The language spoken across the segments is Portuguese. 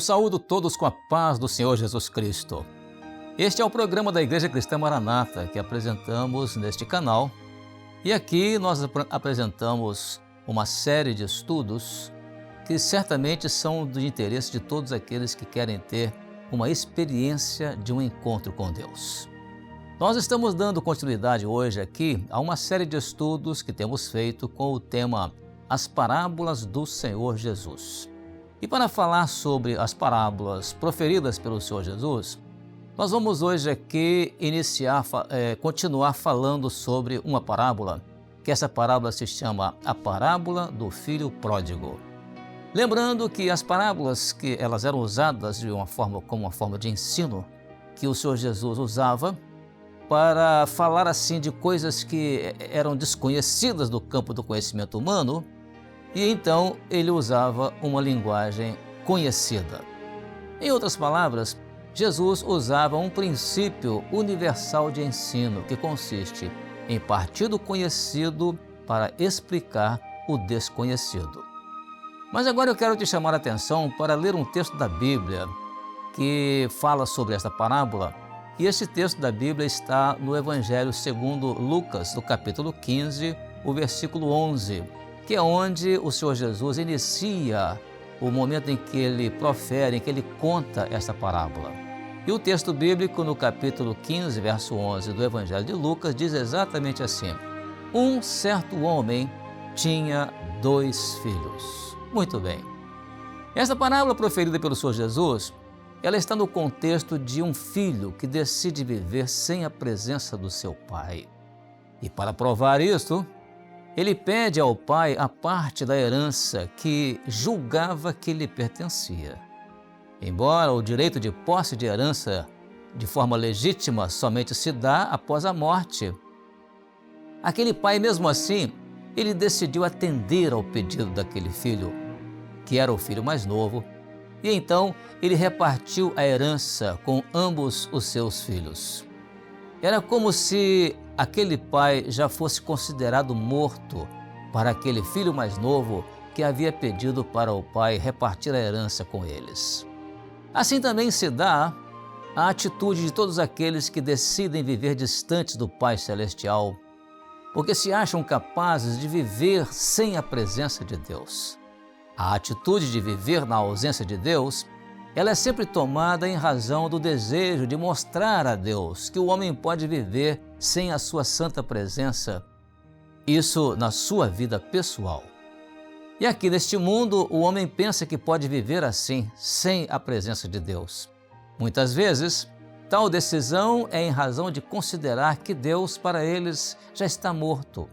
Eu saúdo todos com a paz do Senhor Jesus Cristo. Este é o programa da Igreja Cristã Maranata que apresentamos neste canal. E aqui nós apresentamos uma série de estudos que certamente são de interesse de todos aqueles que querem ter uma experiência de um encontro com Deus. Nós estamos dando continuidade hoje aqui a uma série de estudos que temos feito com o tema As Parábolas do Senhor Jesus. E para falar sobre as parábolas proferidas pelo Senhor Jesus, nós vamos hoje aqui continuar falando sobre uma parábola, que essa parábola se chama a Parábola do Filho Pródigo. Lembrando que as parábolas que elas eram usadas como uma forma de ensino que o Senhor Jesus usava para falar assim de coisas que eram desconhecidas do campo do conhecimento humano, e então ele usava uma linguagem conhecida. Em outras palavras, Jesus usava um princípio universal de ensino que consiste em partir do conhecido para explicar o desconhecido. Mas agora eu quero te chamar a atenção para ler um texto da Bíblia que fala sobre esta parábola, e este texto da Bíblia está no Evangelho segundo Lucas, no capítulo 15, o versículo 11, que é onde o Senhor Jesus inicia o momento em que ele profere, em que ele conta esta parábola. E o texto bíblico no capítulo 15, verso 11 do Evangelho de Lucas diz exatamente assim: Um certo homem tinha 2 filhos. Muito bem. Esta parábola proferida pelo Senhor Jesus, ela está no contexto de um filho que decide viver sem a presença do seu pai. E para provar isto, ele pede ao pai a parte da herança que julgava que lhe pertencia. Embora o direito de posse de herança de forma legítima somente se dá após a morte, aquele pai, mesmo assim, ele decidiu atender ao pedido daquele filho, que era o filho mais novo, e então ele repartiu a herança com ambos os seus filhos. Era como se aquele pai já fosse considerado morto para aquele filho mais novo que havia pedido para o pai repartir a herança com eles. Assim também se dá a atitude de todos aqueles que decidem viver distantes do Pai Celestial, porque se acham capazes de viver sem a presença de Deus. A atitude de viver na ausência de Deus, ela é sempre tomada em razão do desejo de mostrar a Deus que o homem pode viver sem a sua santa presença, isso na sua vida pessoal. E aqui neste mundo, o homem pensa que pode viver assim, sem a presença de Deus. Muitas vezes, tal decisão é em razão de considerar que Deus para eles já está morto,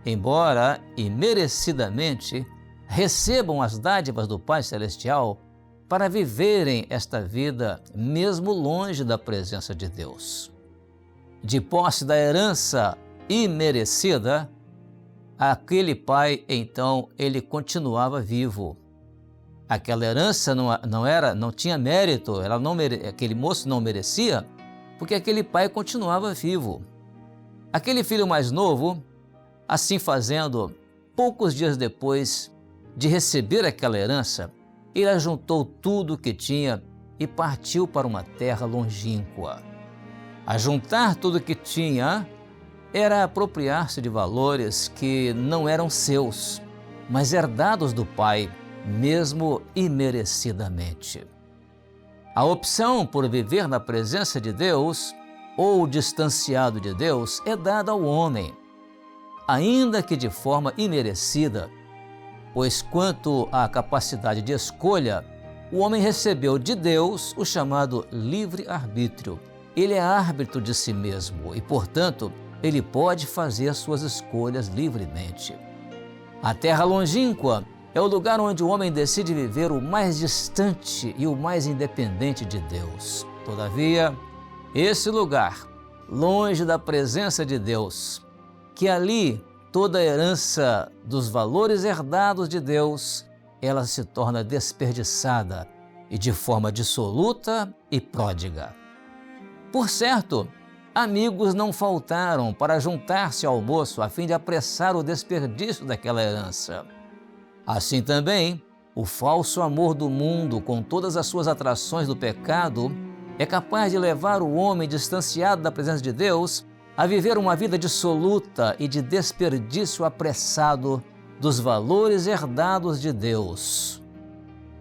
embora imerecidamente recebam as dádivas do Pai Celestial para viverem esta vida mesmo longe da presença de Deus. De posse da herança imerecida, aquele pai, então, ele continuava vivo. Aquela herança não tinha mérito, aquele moço não merecia, porque aquele pai continuava vivo. Aquele filho mais novo, assim fazendo, poucos dias depois de receber aquela herança, ele ajuntou tudo o que tinha e partiu para uma terra longínqua. Ajuntar tudo o que tinha era apropriar-se de valores que não eram seus, mas herdados do pai, mesmo imerecidamente. A opção por viver na presença de Deus ou distanciado de Deus é dada ao homem, ainda que de forma imerecida, pois quanto à capacidade de escolha, o homem recebeu de Deus o chamado livre-arbítrio. Ele é árbitro de si mesmo e, portanto, ele pode fazer as suas escolhas livremente. A terra longínqua é o lugar onde o homem decide viver o mais distante e o mais independente de Deus. Todavia, esse lugar, longe da presença de Deus, que ali toda a herança dos valores herdados de Deus, ela se torna desperdiçada e de forma dissoluta e pródiga. Por certo, amigos não faltaram para juntar-se ao almoço a fim de apressar o desperdício daquela herança. Assim também, O falso amor do mundo, com todas as suas atrações do pecado, é capaz de levar o homem distanciado da presença de Deus a viver uma vida dissoluta e de desperdício apressado dos valores herdados de Deus.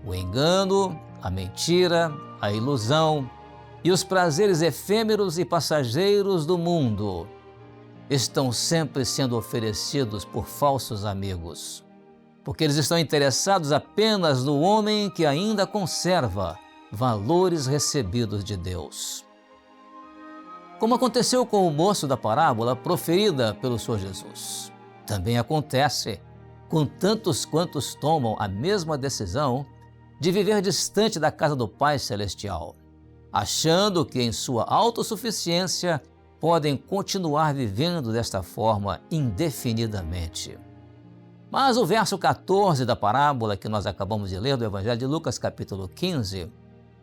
O engano, a mentira, a ilusão e os prazeres efêmeros e passageiros do mundo estão sempre sendo oferecidos por falsos amigos, porque eles estão interessados apenas no homem que ainda conserva valores recebidos de Deus. Como aconteceu com o moço da parábola proferida pelo Senhor Jesus, também acontece com tantos quantos tomam a mesma decisão de viver distante da casa do Pai Celestial, achando que em sua autossuficiência podem continuar vivendo desta forma indefinidamente. Mas o verso 14 da parábola que nós acabamos de ler do Evangelho de Lucas, capítulo 15,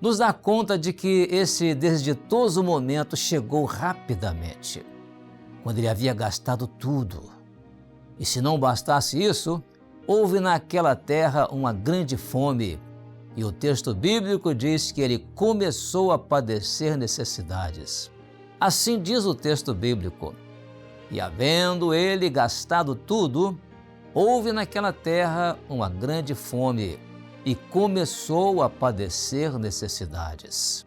nos dá conta de que esse desditoso momento chegou rapidamente, quando ele havia gastado tudo. E se não bastasse isso, houve naquela terra uma grande fome, e o texto bíblico diz que ele começou a padecer necessidades. Assim diz o texto bíblico: e havendo ele gastado tudo, houve naquela terra uma grande fome, e começou a padecer necessidades.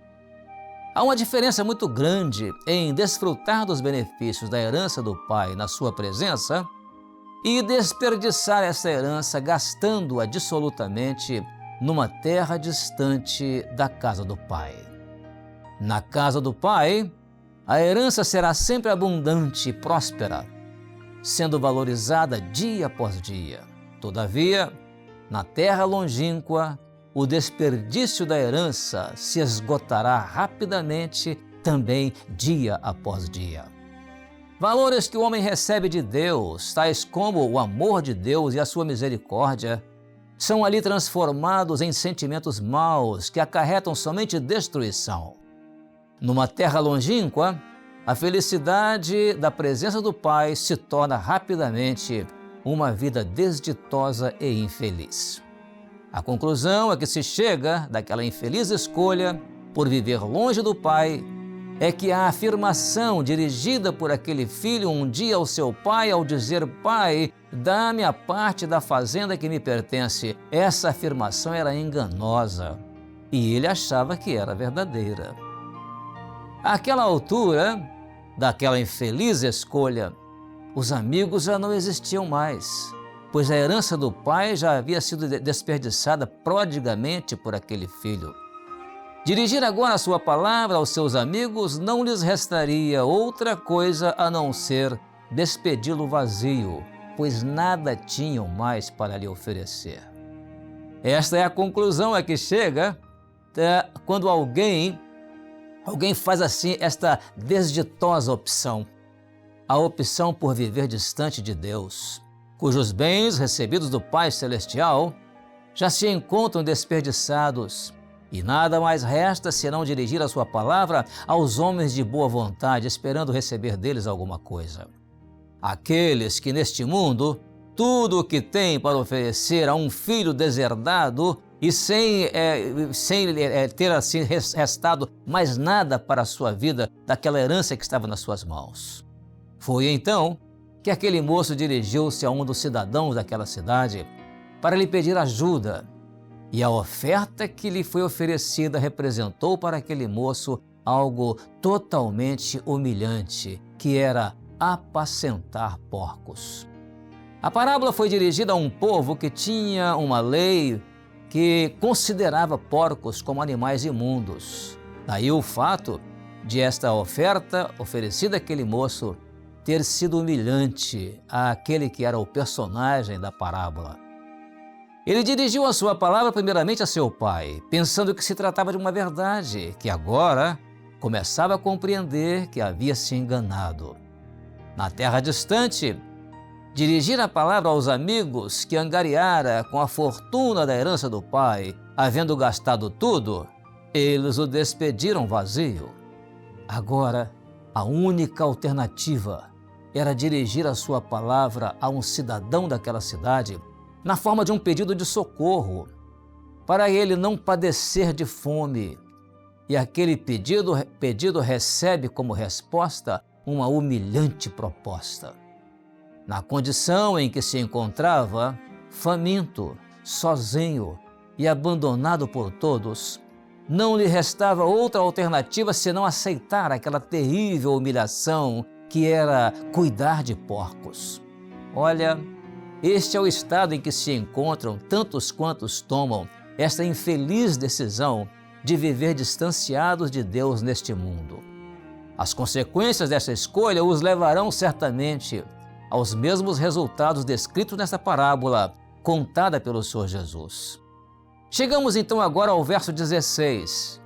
Há uma diferença muito grande em desfrutar dos benefícios da herança do Pai na sua presença e desperdiçar essa herança gastando-a dissolutamente numa terra distante da casa do Pai. Na casa do Pai, a herança será sempre abundante e próspera, sendo valorizada dia após dia. Todavia, na terra longínqua, o desperdício da herança se esgotará rapidamente também dia após dia. Valores que o homem recebe de Deus, tais como o amor de Deus e a sua misericórdia, são ali transformados em sentimentos maus que acarretam somente destruição. Numa terra longínqua, a felicidade da presença do Pai se torna rapidamente uma vida desditosa e infeliz. A conclusão a que se chega daquela infeliz escolha por viver longe do Pai é que a afirmação dirigida por aquele filho um dia ao seu pai ao dizer: Pai, dá-me a parte da fazenda que me pertence, essa afirmação era enganosa e ele achava que era verdadeira. Àquela altura daquela infeliz escolha, os amigos já não existiam mais, pois a herança do pai já havia sido desperdiçada prodigamente por aquele filho. Dirigir agora a sua palavra aos seus amigos não lhes restaria outra coisa a não ser despedi-lo vazio, pois nada tinham mais para lhe oferecer. Esta é a conclusão a que chega quando alguém faz assim esta desditosa opção, a opção por viver distante de Deus, cujos bens recebidos do Pai Celestial já se encontram desperdiçados, e nada mais resta senão dirigir a sua palavra aos homens de boa vontade, esperando receber deles alguma coisa. Aqueles que neste mundo, tudo o que têm para oferecer a um filho deserdado e sem ter assim restado mais nada para a sua vida daquela herança que estava nas suas mãos. Foi então que aquele moço dirigiu-se a um dos cidadãos daquela cidade para lhe pedir ajuda, e a oferta que lhe foi oferecida representou para aquele moço algo totalmente humilhante, que era apacentar porcos. A parábola foi dirigida a um povo que tinha uma lei que considerava porcos como animais imundos. Daí o fato de esta oferta oferecida àquele moço ter sido humilhante àquele que era o personagem da parábola. Ele dirigiu a sua palavra primeiramente a seu pai, pensando que se tratava de uma verdade, que agora começava a compreender que havia se enganado. Na terra distante, dirigir a palavra aos amigos que angariara com a fortuna da herança do pai, havendo gastado tudo, eles o despediram vazio. Agora, a única alternativa era dirigir a sua palavra a um cidadão daquela cidade na forma de um pedido de socorro, para ele não padecer de fome. E aquele pedido recebe como resposta uma humilhante proposta. Na condição em que se encontrava, faminto, sozinho e abandonado por todos, não lhe restava outra alternativa senão aceitar aquela terrível humilhação que era cuidar de porcos. Olha, este é o estado em que se encontram tantos quantos tomam esta infeliz decisão de viver distanciados de Deus neste mundo. As consequências dessa escolha os levarão certamente aos mesmos resultados descritos nesta parábola contada pelo Senhor Jesus. Chegamos então agora ao verso 16,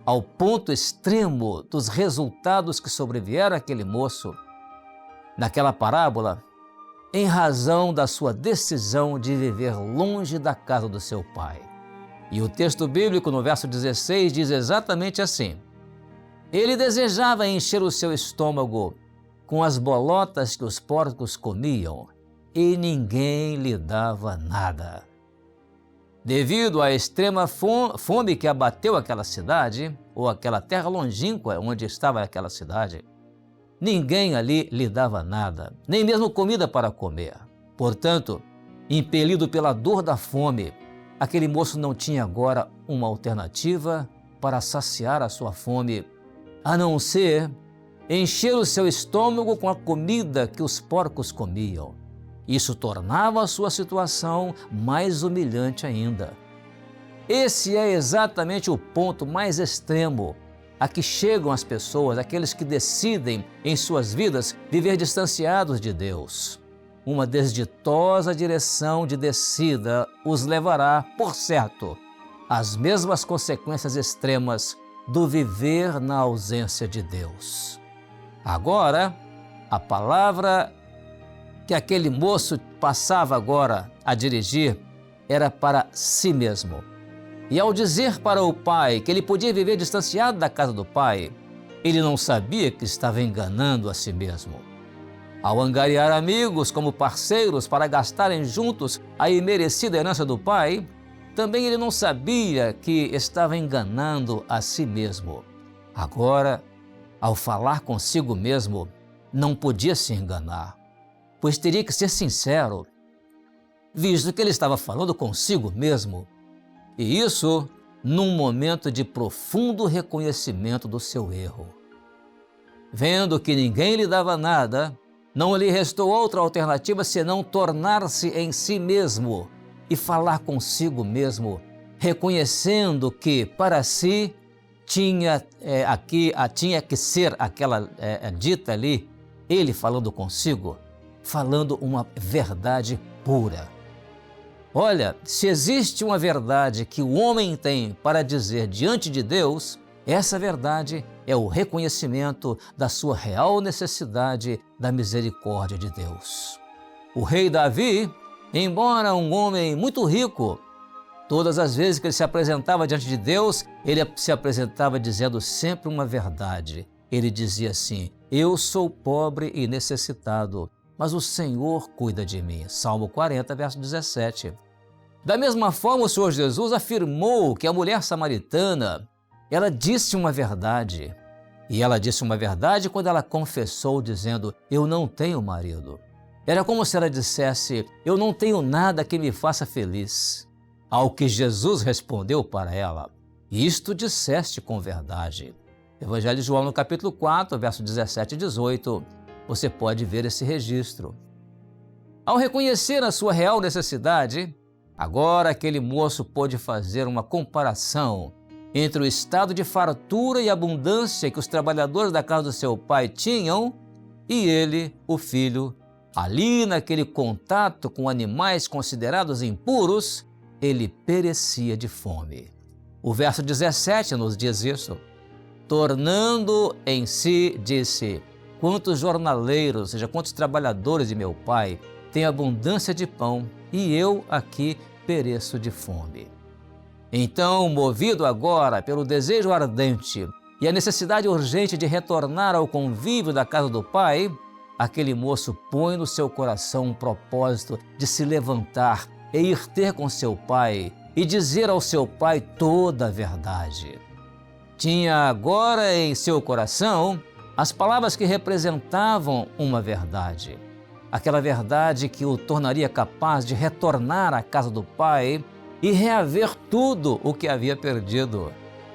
ao ponto extremo dos resultados que sobrevieram àquele moço naquela parábola, em razão da sua decisão de viver longe da casa do seu pai. E o texto bíblico no verso 16 diz exatamente assim: ele desejava encher o seu estômago com as bolotas que os porcos comiam, e ninguém lhe dava nada. Devido à extrema fome que abateu aquela cidade, ou aquela terra longínqua onde estava aquela cidade, ninguém ali lhe dava nada, nem mesmo comida para comer. Portanto, impelido pela dor da fome, aquele moço não tinha agora uma alternativa para saciar a sua fome, a não ser encher o seu estômago com a comida que os porcos comiam. Isso tornava a sua situação mais humilhante ainda. Esse é exatamente o ponto mais extremo a que chegam as pessoas, aqueles que decidem em suas vidas viver distanciados de Deus. Uma desditosa direção de descida os levará, por certo, às mesmas consequências extremas do viver na ausência de Deus. Agora, a palavra que aquele moço passava agora a dirigir era para si mesmo. E ao dizer para o pai que ele podia viver distanciado da casa do pai, ele não sabia que estava enganando a si mesmo. Ao angariar amigos como parceiros para gastarem juntos a imerecida herança do pai, também ele não sabia que estava enganando a si mesmo. Agora, ao falar consigo mesmo, não podia se enganar, pois teria que ser sincero, visto que ele estava falando consigo mesmo, e isso num momento de profundo reconhecimento do seu erro. Vendo que ninguém lhe dava nada, não lhe restou outra alternativa senão tornar-se em si mesmo e falar consigo mesmo, reconhecendo que para si tinha que ser aquela dita ali, ele falando consigo, falando uma verdade pura. Olha, se existe uma verdade que o homem tem para dizer diante de Deus, essa verdade é o reconhecimento da sua real necessidade da misericórdia de Deus. O rei Davi, embora um homem muito rico, todas as vezes que ele se apresentava diante de Deus, ele se apresentava dizendo sempre uma verdade. Ele dizia assim: eu sou pobre e necessitado, mas o Senhor cuida de mim. Salmo 40, verso 17. Da mesma forma, o Senhor Jesus afirmou que a mulher samaritana, ela disse uma verdade. E ela disse uma verdade quando ela confessou dizendo: eu não tenho marido. Era como se ela dissesse: eu não tenho nada que me faça feliz. Ao que Jesus respondeu para ela: isto disseste com verdade. Evangelho de João no capítulo 4, verso 17 e 18, você pode ver esse registro. Ao reconhecer a sua real necessidade, agora aquele moço pôde fazer uma comparação entre o estado de fartura e abundância que os trabalhadores da casa do seu pai tinham e ele, o filho, ali naquele contato com animais considerados impuros, ele perecia de fome. O verso 17 nos diz isso. Tornando em si, disse: quantos jornaleiros, ou seja, quantos trabalhadores de meu pai têm abundância de pão, e eu aqui pereço de fome. Então, movido agora pelo desejo ardente e a necessidade urgente de retornar ao convívio da casa do pai, aquele moço põe no seu coração um propósito de se levantar e ir ter com seu pai e dizer ao seu pai toda a verdade. Tinha agora em seu coração as palavras que representavam uma verdade. Aquela verdade que o tornaria capaz de retornar à casa do pai e reaver tudo o que havia perdido.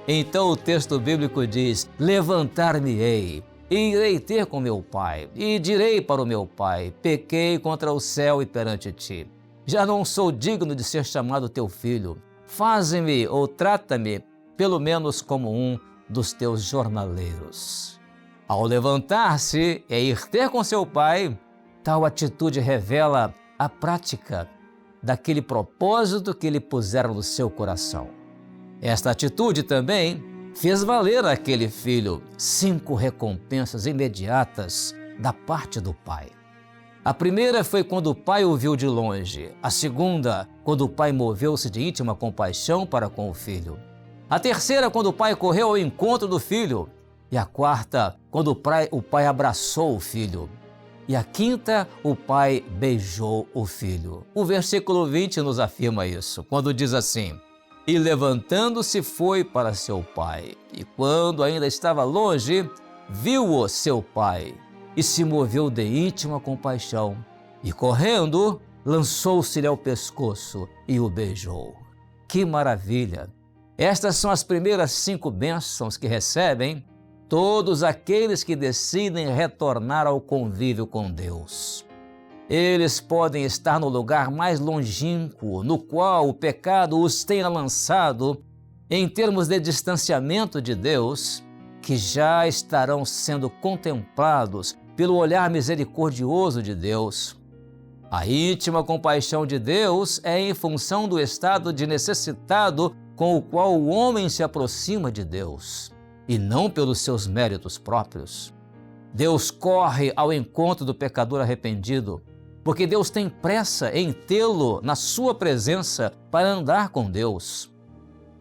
Então o texto bíblico diz: levantar-me-ei, e irei ter com meu pai, e direi para o meu pai: pequei contra o céu e perante ti. Já não sou digno de ser chamado teu filho. Faze-me ou trata-me pelo menos como um dos teus jornaleiros. Ao levantar-se e ir ter com seu pai, tal atitude revela a prática daquele propósito que ele pusera no seu coração. Esta atitude também fez valer àquele filho 5 recompensas imediatas da parte do pai. A primeira foi quando o pai o viu de longe. A segunda, quando o pai moveu-se de íntima compaixão para com o filho. A terceira, quando o pai correu ao encontro do filho. E a quarta, quando o pai abraçou o filho. E a quinta, o pai beijou o filho. O versículo 20 nos afirma isso, quando diz assim: e levantando-se foi para seu pai. E quando ainda estava longe, viu-o seu pai, e se moveu de íntima compaixão. E correndo, lançou-se-lhe ao pescoço e o beijou. Que maravilha! Estas são as primeiras 5 bênçãos que recebem todos aqueles que decidem retornar ao convívio com Deus. Eles podem estar no lugar mais longínquo, no qual o pecado os tenha lançado, em termos de distanciamento de Deus, que já estarão sendo contemplados pelo olhar misericordioso de Deus. A íntima compaixão de Deus é em função do estado de necessitado com o qual o homem se aproxima de Deus, e não pelos seus méritos próprios. Deus corre ao encontro do pecador arrependido, porque Deus tem pressa em tê-lo na sua presença para andar com Deus.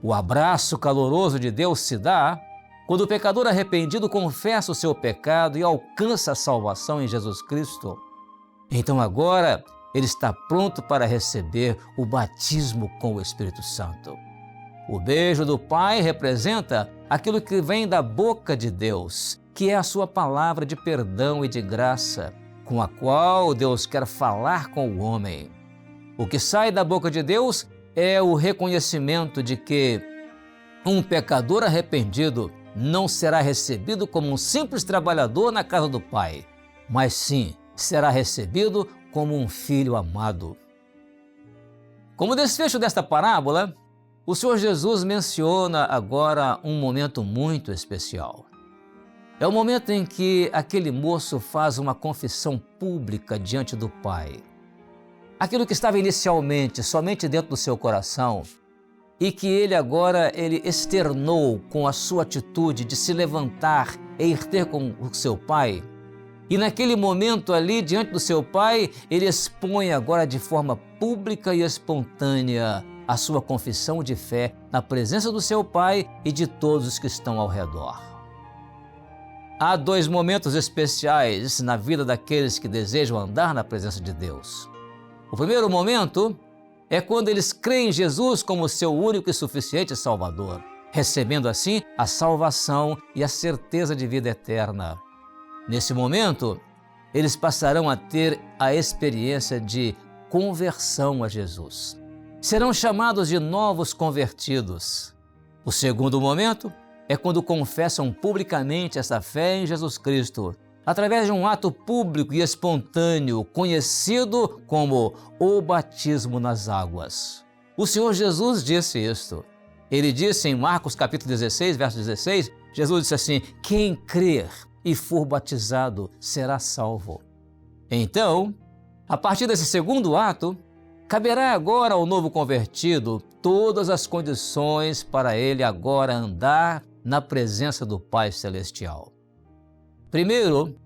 O abraço caloroso de Deus se dá quando o pecador arrependido confessa o seu pecado e alcança a salvação em Jesus Cristo. Então agora ele está pronto para receber o batismo com o Espírito Santo. O beijo do Pai representa aquilo que vem da boca de Deus, que é a sua palavra de perdão e de graça, com a qual Deus quer falar com o homem. O que sai da boca de Deus é o reconhecimento de que um pecador arrependido não será recebido como um simples trabalhador na casa do Pai, mas sim será recebido como um filho amado. Como desfecho desta parábola, o Senhor Jesus menciona agora um momento muito especial. É o momento em que aquele moço faz uma confissão pública diante do Pai. Aquilo que estava inicialmente somente dentro do seu coração e que ele agora externou com a sua atitude de se levantar e ir ter com o seu Pai. E naquele momento ali, diante do seu Pai, ele expõe agora de forma pública e espontânea a sua confissão de fé na presença do seu Pai e de todos os que estão ao redor. Há 2 momentos especiais na vida daqueles que desejam andar na presença de Deus. O primeiro momento é quando eles creem em Jesus como seu único e suficiente Salvador, recebendo assim a salvação e a certeza de vida eterna. Nesse momento, eles passarão a ter a experiência de conversão a Jesus. Serão chamados de novos convertidos. O segundo momento é quando confessam publicamente essa fé em Jesus Cristo, através de um ato público e espontâneo, conhecido como o batismo nas águas. O Senhor Jesus disse isto. Ele disse em Marcos capítulo 16, verso 16, Jesus disse assim: quem crer e for batizado será salvo. Então, a partir desse segundo ato, caberá agora ao novo convertido todas as condições para ele agora andar na presença do Pai Celestial. Primeiro,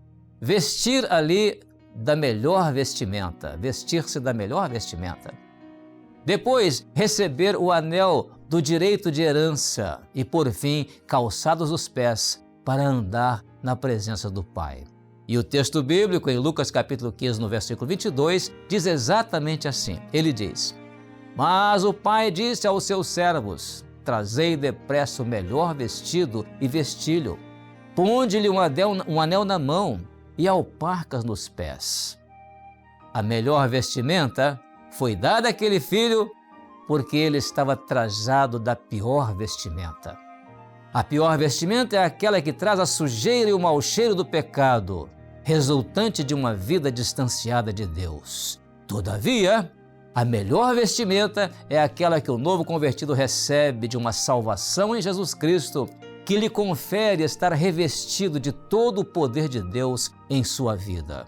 vestir ali da melhor vestimenta, vestir-se da melhor vestimenta. Depois, receber o anel do direito de herança e, por fim, calçados os pés para andar na presença do Pai. E o texto bíblico, em Lucas capítulo 15, no versículo 22, diz exatamente assim. Ele diz: Mas o pai disse aos seus servos: trazei depressa o melhor vestido e vestilho. Ponde-lhe um anel na mão e alparcas nos pés. A melhor vestimenta foi dada àquele filho porque ele estava trajado da pior vestimenta. A pior vestimenta é aquela que traz a sujeira e o mau cheiro do pecado, resultante de uma vida distanciada de Deus. Todavia, a melhor vestimenta é aquela que o novo convertido recebe de uma salvação em Jesus Cristo, que lhe confere estar revestido de todo o poder de Deus em sua vida.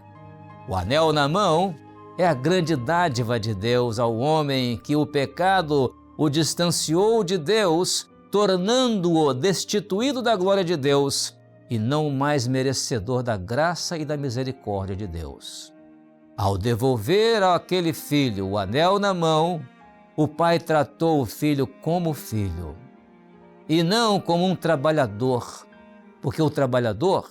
O anel na mão é a grande dádiva de Deus ao homem que o pecado o distanciou de Deus, tornando-o destituído da glória de Deus e não mais merecedor da graça e da misericórdia de Deus. Ao devolver àquele filho o anel na mão, o pai tratou o filho como filho e não como um trabalhador, porque o trabalhador,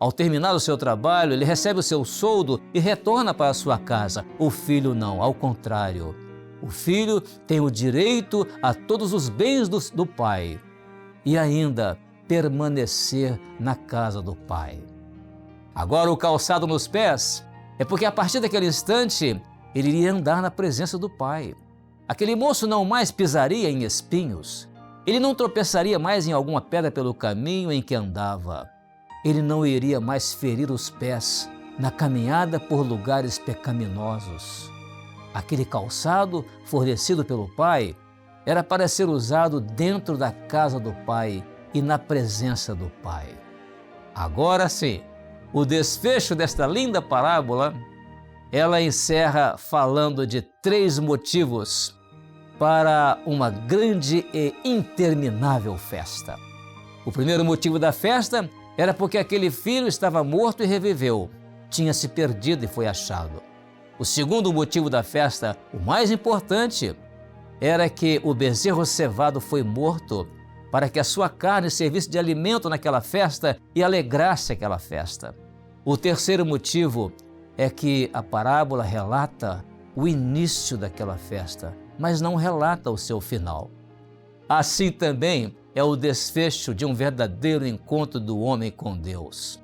ao terminar o seu trabalho, ele recebe o seu soldo e retorna para a sua casa. O filho não, ao contrário. O filho tem o direito a todos os bens do pai e ainda permanecer na casa do pai. Agora, o calçado nos pés é porque a partir daquele instante ele iria andar na presença do pai. Aquele moço não mais pisaria em espinhos, ele não tropeçaria mais em alguma pedra pelo caminho em que andava. Ele não iria mais ferir os pés na caminhada por lugares pecaminosos. Aquele calçado fornecido pelo pai era para ser usado dentro da casa do pai e na presença do pai. Agora sim, o desfecho desta linda parábola, ela encerra falando de 3 motivos para uma grande e interminável festa. O primeiro motivo da festa era porque aquele filho estava morto e reviveu, tinha se perdido e foi achado. O segundo motivo da festa, o mais importante, era que o bezerro cevado foi morto para que a sua carne servisse de alimento naquela festa e alegrasse aquela festa. O terceiro motivo é que a parábola relata o início daquela festa, mas não relata o seu final. Assim também é o desfecho de um verdadeiro encontro do homem com Deus.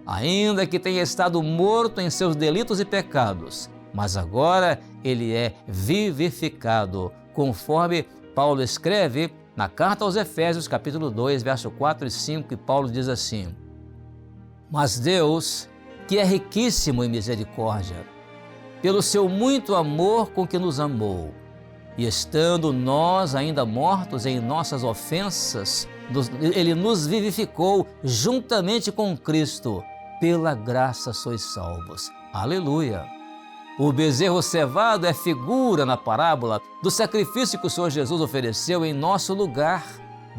Ainda que tenha estado morto em seus delitos e pecados, mas agora ele é vivificado, conforme Paulo escreve na carta aos Efésios, capítulo 2, verso 4 e 5, e Paulo diz assim: mas Deus, que é riquíssimo em misericórdia, pelo seu muito amor com que nos amou, e estando nós ainda mortos em nossas ofensas, Ele nos vivificou juntamente com Cristo. Pela graça sois salvos. Aleluia! O bezerro cevado é figura na parábola do sacrifício que o Senhor Jesus ofereceu em nosso lugar,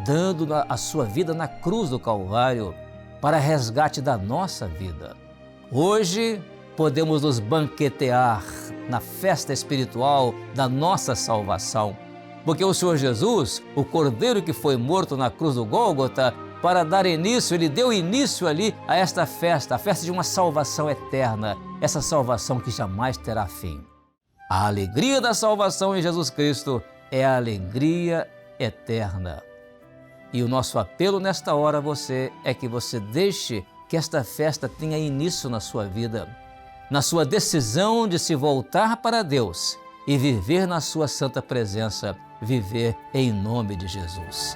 dando a sua vida na cruz do Calvário para resgate da nossa vida. Hoje podemos nos banquetear na festa espiritual da nossa salvação, porque o Senhor Jesus, o Cordeiro que foi morto na cruz do Gólgota, para dar início, Ele deu início ali a esta festa, a festa de uma salvação eterna, essa salvação que jamais terá fim. A alegria da salvação em Jesus Cristo é a alegria eterna. E o nosso apelo nesta hora a você é que você deixe que esta festa tenha início na sua vida, na sua decisão de se voltar para Deus e viver na sua santa presença, viver em nome de Jesus.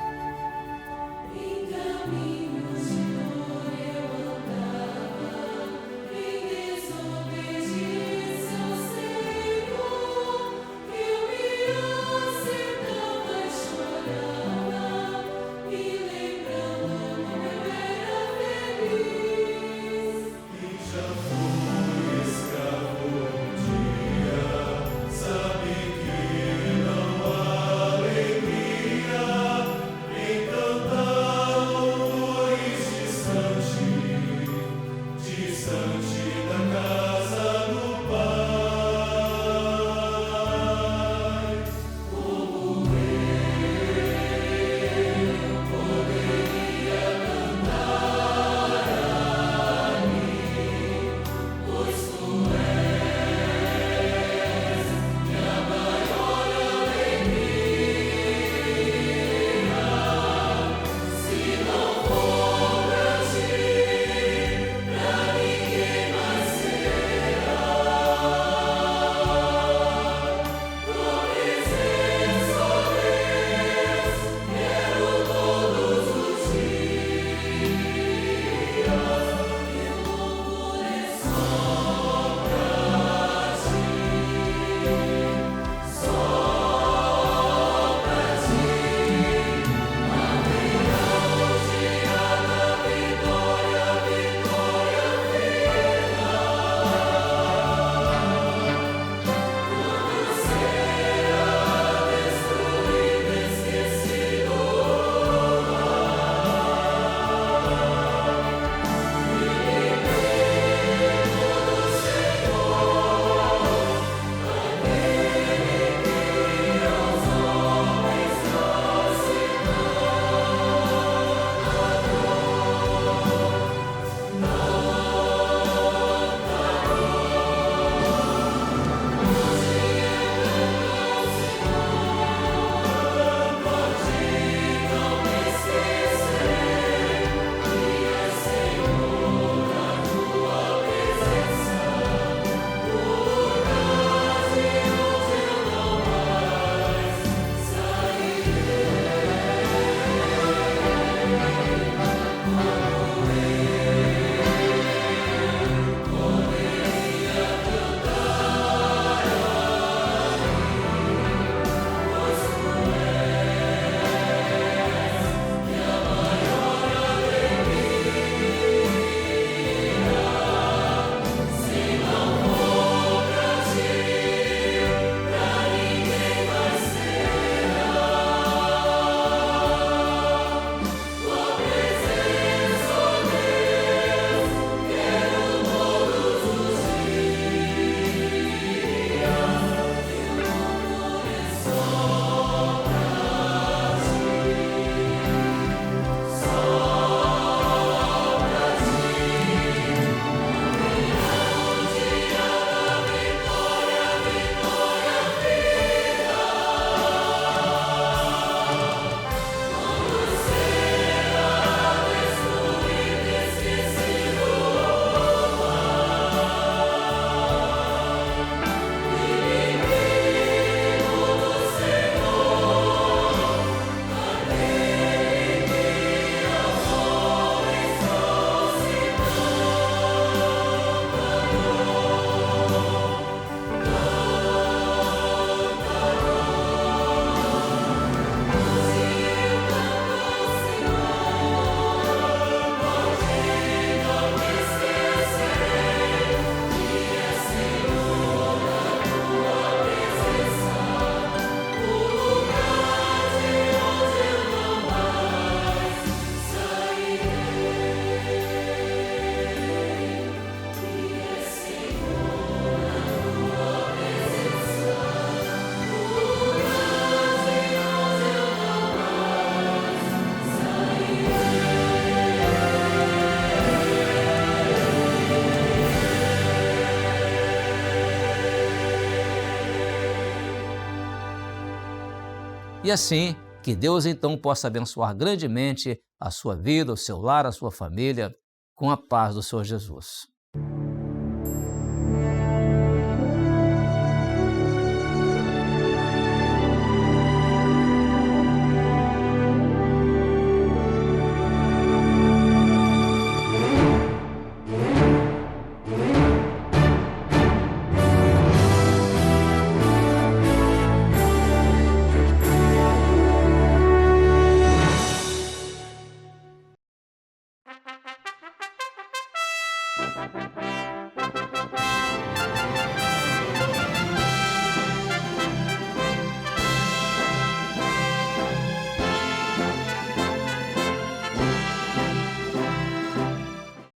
E assim, que Deus então possa abençoar grandemente a sua vida, o seu lar, a sua família, com a paz do Senhor Jesus.